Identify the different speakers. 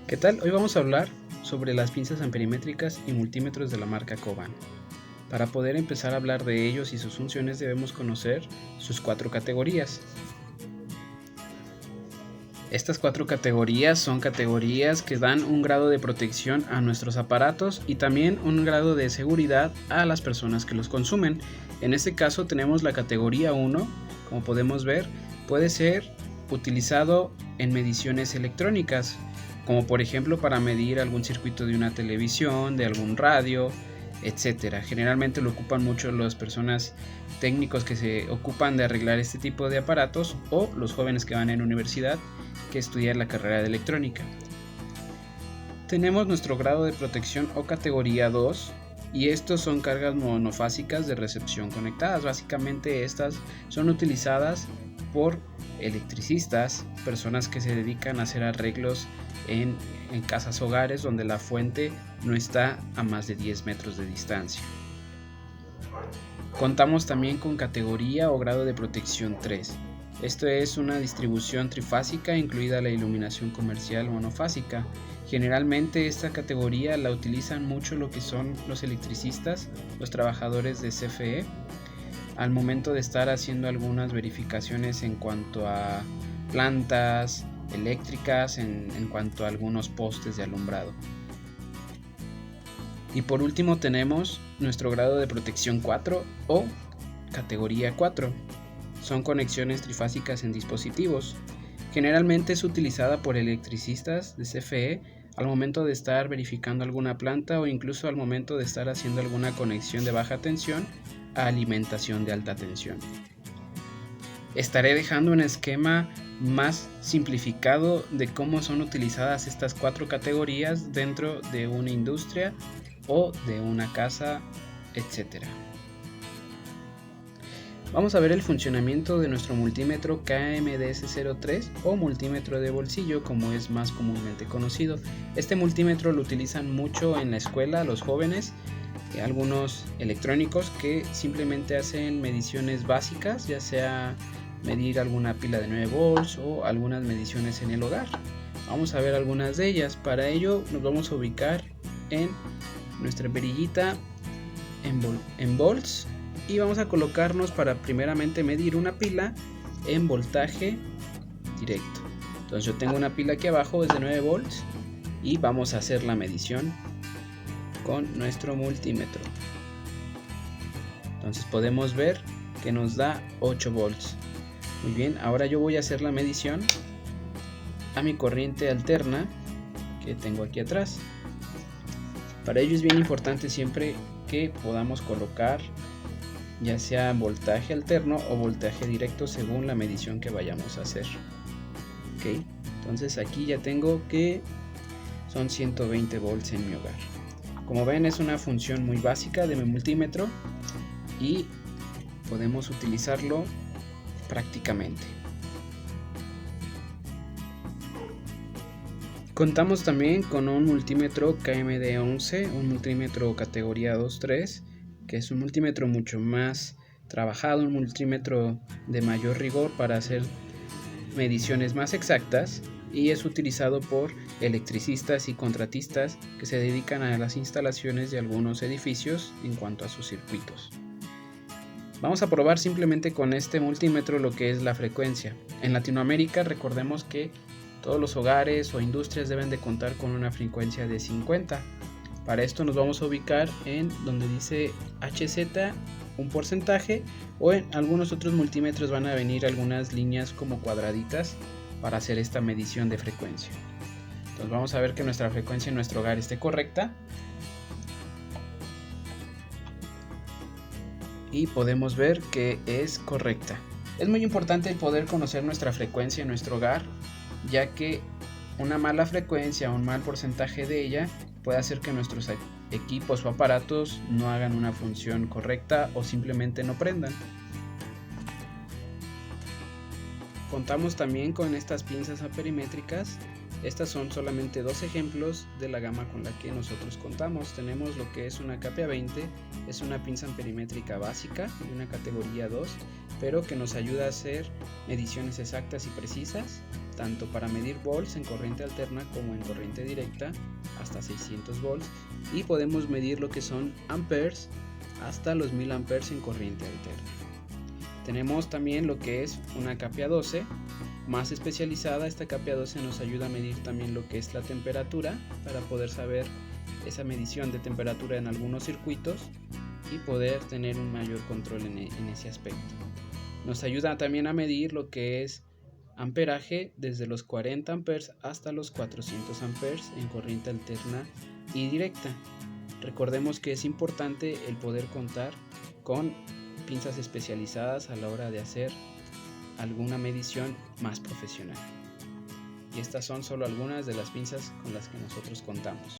Speaker 1: ¿Qué tal? Hoy vamos a hablar sobre las pinzas amperimétricas y multímetros de la marca Coban. Para poder empezar a hablar de ellos y sus funciones debemos conocer sus 4 categorías. Estas 4 categorías son categorías que dan un grado de protección a nuestros aparatos y también un grado de seguridad a las personas que los consumen. En este caso tenemos la categoría 1, como podemos ver, puede ser utilizado en mediciones electrónicas, como por ejemplo para medir algún circuito de una televisión, de algún radio, etcétera. Generalmente lo ocupan mucho las personas técnicos que se ocupan de arreglar este tipo de aparatos o los jóvenes que van en universidad que estudian la carrera de electrónica. Tenemos nuestro grado de protección o categoría 2 y estos son cargas monofásicas de recepción conectadas. Básicamente estas son utilizadas por electricistas, personas que se dedican a hacer arreglos en casas hogares donde la fuente no está a más de 10 metros de distancia. Contamos también con categoría o grado de protección 3. Esto es una distribución trifásica incluida la iluminación comercial monofásica. Generalmente esta categoría la utilizan mucho lo que son los electricistas, los trabajadores de CFE, al momento de estar haciendo algunas verificaciones en cuanto a plantas eléctricas, en cuanto a algunos postes de alumbrado. Y por último tenemos nuestro grado de protección 4 o categoría 4. Son conexiones trifásicas en dispositivos. Generalmente es utilizada por electricistas de CFE al momento de estar verificando alguna planta o incluso al momento de estar haciendo alguna conexión de baja tensión a alimentación de alta tensión. Estaré dejando un esquema más simplificado de cómo son utilizadas estas 4 categorías dentro de una industria o de una casa, etc. Vamos a ver el funcionamiento de nuestro multímetro KMDS03 o multímetro de bolsillo, como es más comúnmente conocido. Este multímetro lo utilizan mucho en la escuela los jóvenes, algunos electrónicos que simplemente hacen mediciones básicas, ya sea medir alguna pila de 9 volts o algunas mediciones en el hogar. Vamos a ver algunas de ellas. Para ello nos vamos a ubicar en nuestra perillita en volts y vamos a colocarnos para primeramente medir una pila en voltaje directo. Entonces yo tengo una pila aquí abajo, es de 9 volts y vamos a hacer la medición con nuestro multímetro. Entonces podemos ver que nos da 8 volts. Muy bien, ahora yo voy a hacer la medición a mi corriente alterna que tengo aquí atrás. Para ello es bien importante siempre que podamos colocar ya sea voltaje alterno o voltaje directo según la medición que vayamos a hacer. Ok, entonces aquí ya tengo que son 120 volts en mi hogar. Como ven, es una función muy básica de mi multímetro y podemos utilizarlo prácticamente. Contamos también con un multímetro KMD11, un multímetro categoría 2.3, que es un multímetro mucho más trabajado, un multímetro de mayor rigor para hacer mediciones más exactas y es utilizado por electricistas y contratistas que se dedican a las instalaciones de algunos edificios en cuanto a sus circuitos. Vamos a probar simplemente con este multímetro lo que es la frecuencia. En Latinoamérica recordemos que todos los hogares o industrias deben de contar con una frecuencia de 50. Para esto nos vamos a ubicar en donde dice HZ, un porcentaje, o en algunos otros multímetros van a venir algunas líneas como cuadraditas para hacer esta medición de frecuencia. Entonces vamos a ver que nuestra frecuencia en nuestro hogar esté correcta. Y podemos ver que es correcta. Es muy importante poder conocer nuestra frecuencia en nuestro hogar, ya que una mala frecuencia o un mal porcentaje de ella puede hacer que nuestros equipos o aparatos no hagan una función correcta o simplemente no prendan. Contamos también con estas pinzas amperimétricas. Estas son solamente 2 ejemplos de la gama con la que nosotros contamos. Tenemos lo que es una KPA20, es una pinza amperimétrica básica de una categoría 2, pero que nos ayuda a hacer mediciones exactas y precisas. tanto para medir volts en corriente alterna como en corriente directa hasta 600 volts, y podemos medir lo que son amperes hasta los 1000 amperes en corriente alterna. Tenemos también lo que es una capia 12 más especializada. Esta capia 12 nos ayuda a medir también lo que es la temperatura, para poder saber esa medición de temperatura en algunos circuitos y poder tener un mayor control en ese aspecto. Nos ayuda también a medir lo que es amperaje desde los 40 amperes hasta los 400 amperes en corriente alterna y directa. Recordemos que es importante el poder contar con pinzas especializadas a la hora de hacer alguna medición más profesional. Y estas son solo algunas de las pinzas con las que nosotros contamos.